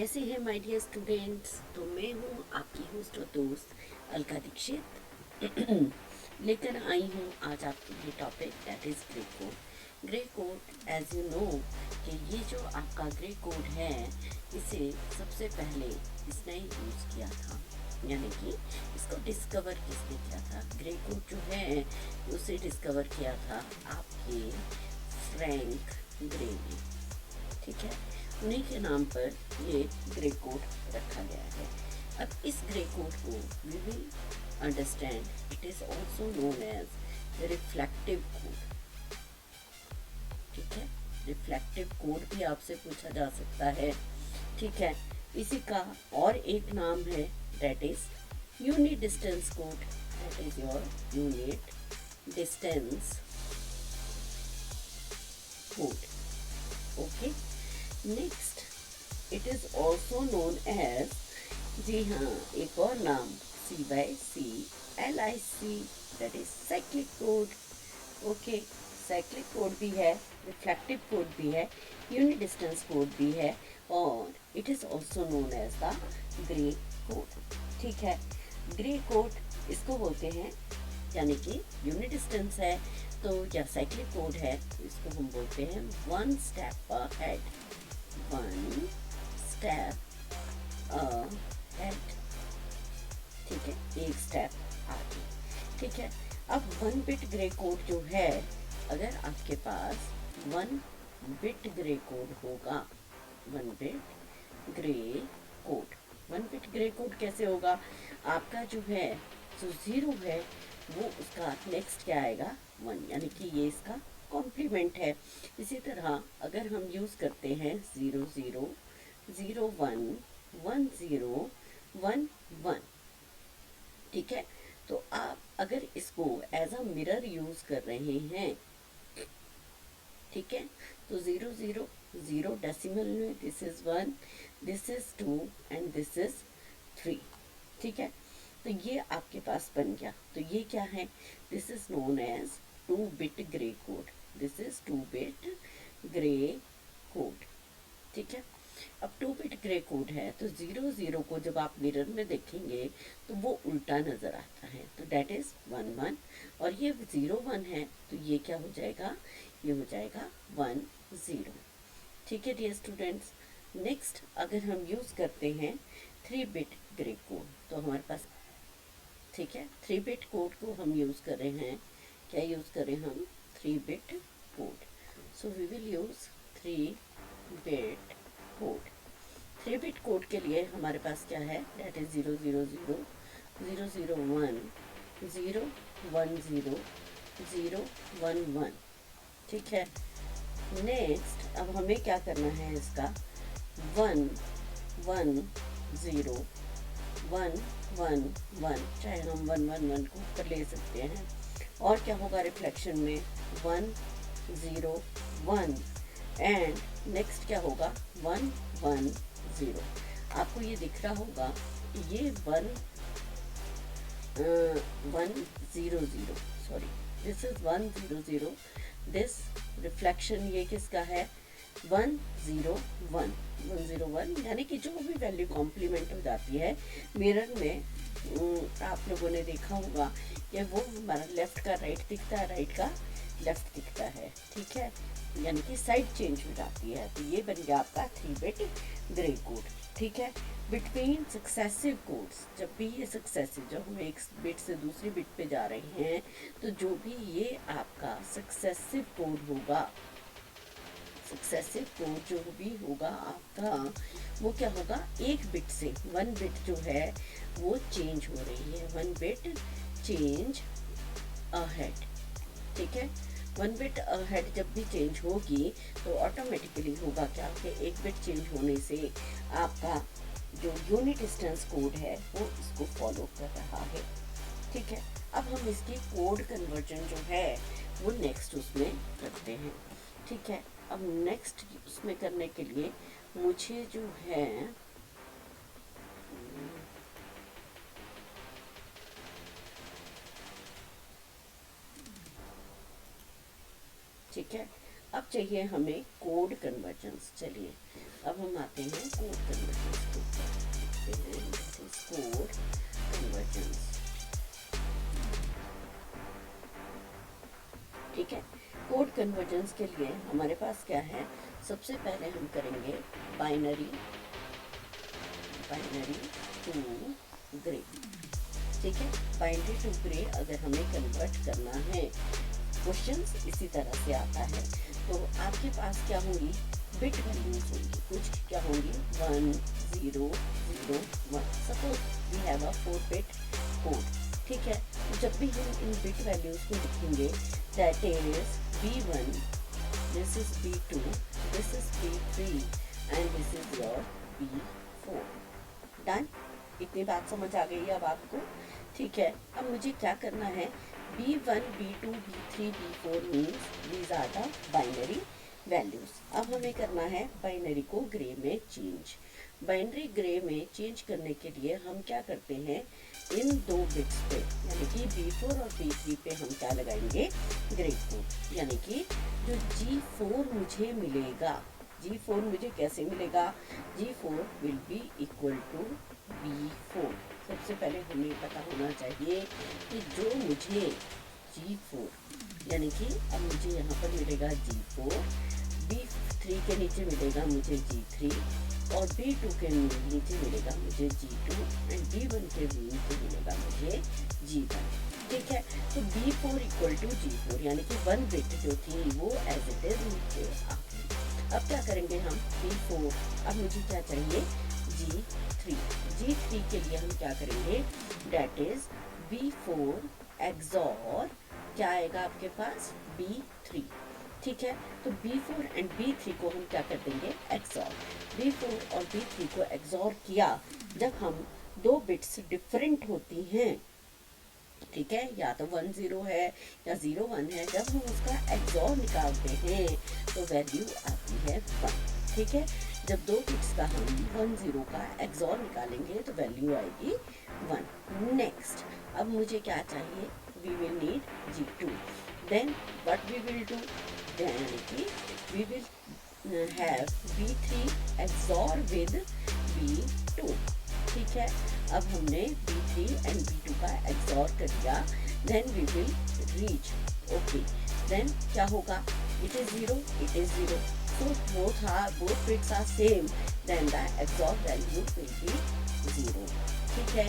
कैसे हैं my dear students. तो मैं हूँ आपकी होस्ट और दोस्त अलका दीक्षित लेकर आई हूँ आज आपके लिए topic that is Gray code. Grey code as you know कि ये जो आपका ग्रे कोड है इसे सबसे पहले इसने यूज़ किया था, यानी कि इसको डिस्कवर किसने किया था। ग्रे कोड जो है उसे डिस्कवर किया था आपके फ्रैंक ग्रे ने, ठीक है। उन्हीं के नाम पर ये ग्रे कोड रखा गया है। अब इस ग्रे कोड को we will understand it is also known as reflective code, ठीक है। रिफ्लेक्टिव कोड भी आपसे पूछा जा सकता है, ठीक है। इसी का और एक नाम है that is unit distance code, that is your unit distance code, okay. Next it is also known as, जी हाँ, एक और नाम CYCLIC, that is cyclic code, okay. Cyclic code भी है, रिफ्लेक्टिव कोड भी है, यूनिट डिस्टेंस कोड भी है, और it is also known as the Gray code, ठीक है। ग्रे कोड इसको बोलते हैं, यानी कि यूनिट डिस्टेंस है तो या साइक्लिक कोड है तो इसको हम बोलते हैं one step ahead, one step ahead, ठीक है, एक स्टेप आगे, ठीक है। अब वन बिट ग्रे कोड जो है, अगर आपके पास वन बिट ग्रे कोड होगा, one bit Gray code, one bit Gray code कैसे होगा, आपका जो है जो ज़ीरो है वो उसका नेक्स्ट क्या आएगा, वन, यानी कि ये इसका कॉम्प्लीमेंट है। इसी तरह अगर हम यूज़ करते हैं 0 0 0 1 1 0 1 1, ठीक है। तो आप अगर इसको एज अ मिरर यूज़ कर रहे हैं, ठीक है, तो 0 0 0 डेसिमल में this is 1, this is 2 and this is 3, ठीक है। तो ये आपके पास बन गया। तो ये क्या है, this is known as 2 bit Gray code, this is 2 bit Gray code, ठीक है। अब 2 बिट ग्रे कोड है तो 0 0 को जब आप मिरर में देखेंगे तो वो उल्टा नज़र आता है, तो डेट इज़ 1 1, और ये 0 1 है तो ये क्या हो जाएगा, ये हो जाएगा 1 0, ठीक है डियर स्टूडेंट्स। नेक्स्ट अगर हम यूज़ करते हैं 3 बिट ग्रे कोड, तो हमारे पास, ठीक है, 3 बिट कोड को हम यूज़ कर रहे हैं, क्या यूज़ करें हम, 3 bit code. So we will use 3 bit code. 3 bit code के लिए हमारे पास क्या है, डेट इज 0 0 0 0 0 1 0 1 0 0 1 1, ठीक है। नेक्स्ट अब हमें क्या करना है, इसका 1 1 0 1 1 1, चाहे हम 1 1 1 को ऊपर ले सकते हैं, और क्या होगा रिफ्लेक्शन में 1 0 1, एंड नेक्स्ट क्या होगा 1 1 0। आपको ये दिख रहा होगा कि ये 1 1 0 0, sorry, this is 1 0 0, this reflection ये किसका है, 1 0 1 1 0 1, यानी कि जो भी वैल्यू कॉम्प्लीमेंट हो जाती है मिरर में, आप लोगों ने देखा होगा कि वो हमारा लेफ्ट का राइट दिखता है, राइट का लेफ्ट दिखता है, ठीक है, यानी कि साइड चेंज हो जाती है। तो ये बन गया आपका 3 बिट ग्रे कोड, ठीक है। बिटवीन सक्सेसिव कोड्स, जब भी ये सक्सेसिव, जब हम एक बिट से दूसरी बिट पे जा रहे हैं, तो जो भी ये आपका सक्सेसिव कोड होगा, सक्सेसिव कोड जो भी होगा आपका, वो क्या होगा, एक बिट से 1 बिट जो है वो चेंज हो रही है, 1 बिट चेंज अहेड, ठीक है। 1 बिट अहेड जब भी चेंज होगी तो ऑटोमेटिकली होगा क्या कि एक बिट चेंज होने से आपका जो यूनिट डिस्टेंस कोड है वो इसको फॉलो कर रहा है, ठीक है। अब हम इसकी कोड कन्वर्जन जो है वो नेक्स्ट उसमें करते हैं, ठीक है। अब नेक्स्ट उसमें करने के लिए मुझे जो है, ठीक है, अब चाहिए हमें कोड कन्वर्जन्स। चलिए अब हम आते हैं कोड कन्वर्जन्स के ऊपर। कोड कन्वर्जन्स, ठीक है। कोड कन्वर्जन्स के लिए हमारे पास क्या है, सबसे पहले हम करेंगे बाइनरी टू ग्रे, ठीक है। बाइनरी टू ग्रे अगर हमें कन्वर्ट करना है, क्वेश्चंस इसी तरह से आता है, तो आपके पास क्या होंगी, बिट वैल्यूज होंगी, कुछ क्या होंगी 1 0 0 1। Suppose we have a 4 bit code, ठीक है। तो जब भी हम इन बिट वैल्यूज को लिखेंगे, that is B1, this is B2, this is B3 and this is your B4। Done, इतनी बात समझ आ गई अब आपको, ठीक है। अब मुझे क्या करना है, B1 B2 B3 B4 means these are the binary values. अब हमें करना है बाइनरी को ग्रे में चेंज। बाइनरी ग्रे में चेंज करने के लिए हम क्या करते हैं, इन दो बिट्स पे यानी कि B4 और B3 पे हम क्या लगाएंगे, ग्रे कोड। यानी कि जो G4 मुझे मिलेगा, G4 मुझे कैसे मिलेगा, G4 will be equal to B4। सबसे पहले हमें पता होना चाहिए कि जो मुझे G4 यानी कि अब मुझे यहाँ पर मिलेगा G4, B3 के नीचे मिलेगा मुझे G3 और B2 के नीचे मिलेगा मुझे G2 एंड B1 के नीचे मिलेगा मुझे G1, ठीक है। तो B4 इक्वल टू G4 यानी कि 1 बिट जो थी वो एज इट इज नीचे आ गई। अब क्या करेंगे हम, B4, अब मुझे क्या चाहिए, G3 के लिए हम क्या करेंगे, डेट इज B4 एक्सॉर क्या आएगा आपके पास, B3, ठीक है। तो B4 एंड B3 को हम क्या कर देंगे, एक्सॉर। B4 और B3 को एक्सॉर किया जब हम दो बिट्स डिफरेंट होती हैं, ठीक है, या तो 1 0 है या 0 1 है, जब हम उसका एक्सॉर निकालते हैं तो वैल्यू आती है 1, ठीक है। जब दो बिट्स का हम 1 0 का एक्सॉर निकालेंगे तो वैल्यू आएगी 1। नेक्स्ट, अब मुझे क्या चाहिए, we will need G2, then what we will do, यानी कि we will have B3 XOR with B2, ठीक है। अब हमने B3 एंड B2 का एक्सॉर कर दिया, then we will reach, okay, then क्या होगा, it is 0, it is 0, so both bits are same, then the XOR value will be 0, ठीक है।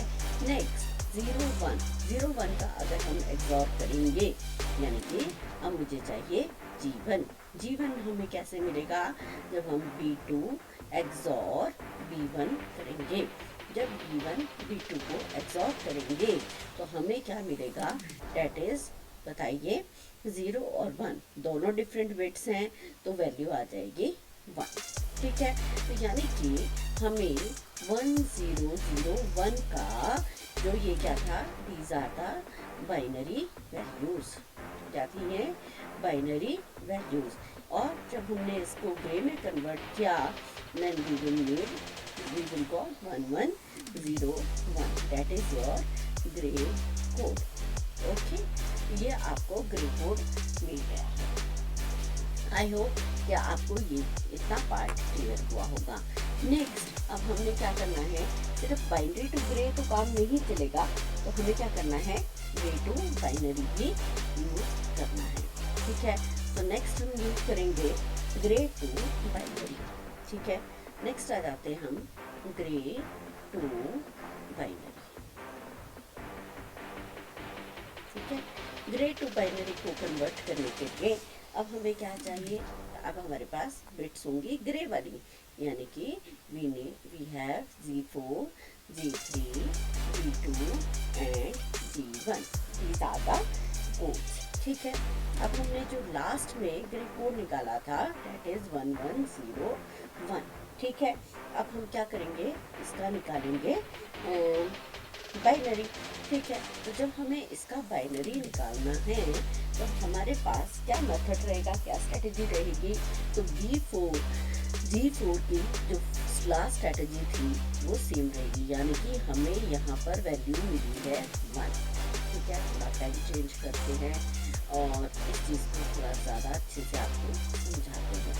नेक्स्ट 0 1 का अगर हम XOR करेंगे यानी कि अब मुझे चाहिए G1 हमें कैसे मिलेगा, जब हम B2 XOR B1 करेंगे। जब B1 B2 को XOR करेंगे तो हमें क्या मिलेगा, डेट इज बताइए, 0 और 1 दोनों डिफरेंट बिट्स हैं तो वैल्यू आ जाएगी 1, ठीक है। तो यानी कि हमें 1 0 0 1 का जो ये क्या था, these are the binary values, क्या थी ये, बाइनरी वैल्यूज। और जब हमने इसको ग्रे में कन्वर्ट किया, then we will got 1 1 0 1, that is your grey code, okay. ये आपको ग्रे कोड मिल गया है। आई होप कि आपको ये इतना पार्ट क्लियर हुआ होगा। नेक्स्ट, अब हमने क्या करना है, सिर्फ बाइनरी टू ग्रे तो काम नहीं चलेगा, तो हमें क्या करना है, ग्रे टू बाइनरी भी यूज करना है, ठीक है। तो नेक्स्ट हम यूज करेंगे ग्रे टू बाइनरी, ठीक है। नेक्स्ट आ जाते हैं हम ग्रे टू बाइनरी, ठीक है। ग्रे टू बाइनरी को कन्वर्ट करने के लिए अब हमें क्या चाहिए, अब हमारे पास बिट्स होंगी ग्रे वाली, यानी कि we have G4 G3 G2 and G1, these are the codes, ठीक है। अब हमने जो लास्ट में ग्रे कोड निकाला था, that is 1 1 0 1, ठीक है। अब हम क्या करेंगे, इसका निकालेंगे बाइनरी, ठीक है। तो जब हमें इसका बाइनरी निकालना है तो हमारे पास क्या मेथड रहेगा, क्या स्ट्रेटेजी रहेगी, तो G4 की जो लास्ट स्ट्रेटेजी थी वो सेम रहेगी, यानी कि हमें यहाँ पर वैल्यू मिली है 1, ठीक है। थोड़ा टाइम चेंज करते हैं और इस चीज़ को थोड़ा ज़्यादा अच्छे से आपको समझाते हैं।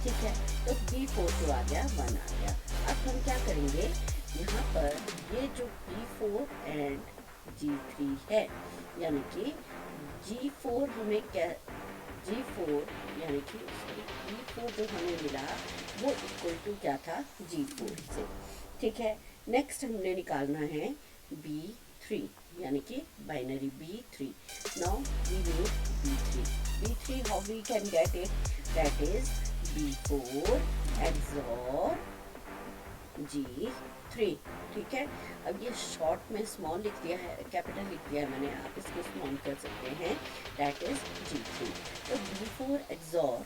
ठीक है, तो B4 जो आ गया 1 आ गया। अब हम क्या करेंगे, यहाँ पर ये जो B4 एंड G3 है, यानी कि G4 हमें क्या, G4 यानी कि B4 जो हमें मिला वो इक्वल टू क्या था, G4 से। ठीक है, नेक्स्ट हमने निकालना है B3 यानी कि binary B3। Now we need B3। B3 how we can get it, that is B4 XOR G3। ठीक है, अब ये शॉर्ट में स्मॉल लिख दिया है, कैपिटल लिख दिया है मैंने, आप इसको स्मॉल कर सकते हैं, दैट इज G3। तो B4 XOR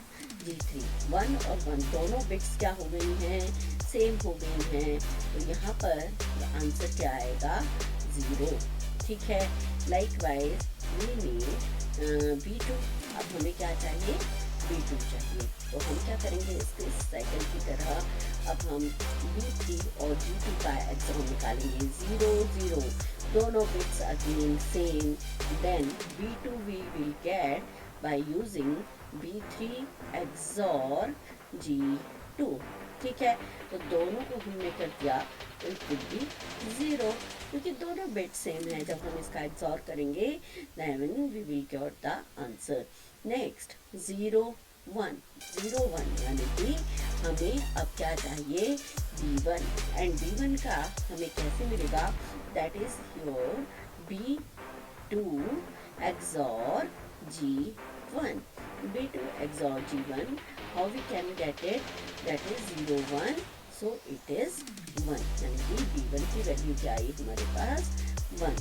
G3, 1 और 1 दोनों बिट्स क्या हो गई हैं, सेम हो गई हैं, तो यहाँ पर आंसर क्या आएगा, 0। ठीक है, लाइकवाइज वी नीड B2। अब हमें क्या चाहिए, B2 चाहिए, तो हम क्या करेंगे, इसके सेकंड की तरह अब हम B3 और G2 का XOR निकालेंगे, 0 0, दोनों bits again same, then B2 we will get by using B3 XOR G2। ठीक है, तो दोनों को हमने कर दिया, तो इट विल बी 0, क्योंकि दोनों बिट सेम है। जब हम इसका XOR करेंगे then we will get the answer. Next 0 1 0 1 यानी कि हमें अब क्या चाहिए, B1, एंड B1 का हमें कैसे मिलेगा, that is your B2 XOR G1। B2 XOR G1, how we can get it, that is 0 1, so it is 1, यानी कि B1 की वैल्यू क्या आई हमारे पास, 1।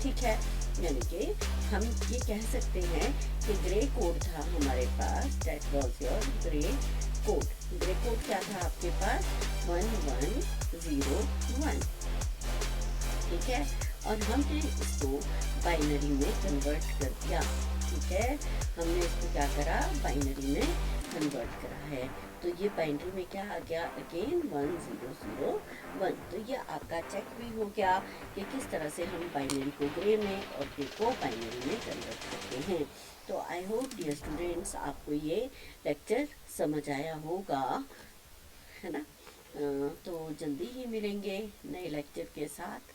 ठीक है, यानी कि हम ये कह सकते हैं कि ग्रे कोड था हमारे पास, that was your grey code. Grey code क्या था आपके पास, 1 1 0 1। ठीक है, और हमने इसको बाइनरी में कन्वर्ट कर दिया। ठीक है, हमने इसको क्या करा, बाइनरी में कन्वर्ट करा है, तो ये बाइनरी में क्या आ गया, अगेन 1 0 0 1। तो ये आपका चेक भी हो गया कि किस तरह से हम बाइनरी को ग्रे में और ग्रे को बाइनरी में कन्वर्ट करते हैं। तो आई होप डियर स्टूडेंट्स आपको ये लेक्चर समझ आया होगा, है ना। तो जल्दी ही मिलेंगे नए लेक्चर के साथ।